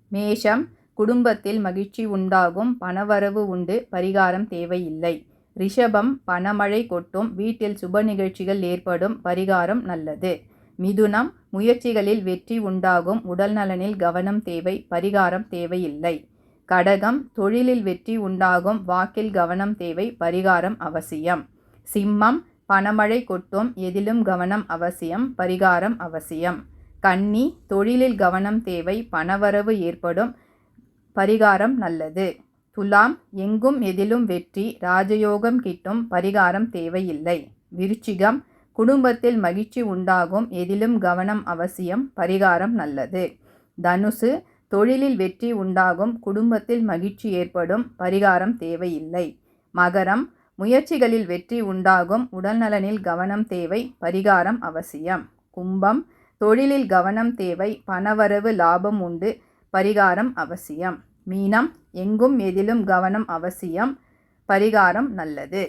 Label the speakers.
Speaker 1: மேஷம், குடும்பத்தில் மகிழ்ச்சி உண்டாகும், பணவரவு உண்டு, பரிகாரம் தேவையில்லை. ரிஷபம், பணமழை கொட்டும், வீட்டில் சுப நிகழ்ச்சிகள் ஏற்படும், பரிகாரம் நல்லது. மிதுனம், முயற்சிகளில் வெற்றி உண்டாகும், உடல் நலனில் கவனம் தேவை, பரிகாரம் தேவையில்லை. கடகம், தொழிலில் வெற்றி உண்டாகும், வாக்கில் கவனம் தேவை, பரிகாரம் அவசியம். சிம்மம், பணமழை கொட்டும், எதிலும் கவனம் அவசியம், பரிகாரம் அவசியம். கன்னி, தொழிலில் கவனம் தேவை, பணவரவு ஏற்படும், பரிகாரம் நல்லது. துலாம், எங்கும் எதிலும் வெற்றி, ராஜயோகம் கிட்டும், பரிகாரம் தேவையில்லை. விருச்சிகம், குடும்பத்தில் மகிழ்ச்சி உண்டாகும், எதிலும் கவனம் அவசியம், பரிகாரம் நல்லது. தனுசு, தொழிலில் வெற்றி உண்டாகும், குடும்பத்தில் மகிழ்ச்சி ஏற்படும், பரிகாரம் தேவையில்லை. மகரம், முயற்சிகளில் வெற்றி உண்டாகும், உடல்நலனில் கவனம் தேவை, பரிகாரம் அவசியம். கும்பம், தொழிலில் கவனம் தேவை, பணவரவு லாபம் உண்டு, பரிகாரம் அவசியம். மீனம், எங்கும் எதிலும் கவனம் அவசியம், பரிகாரம் நல்லது.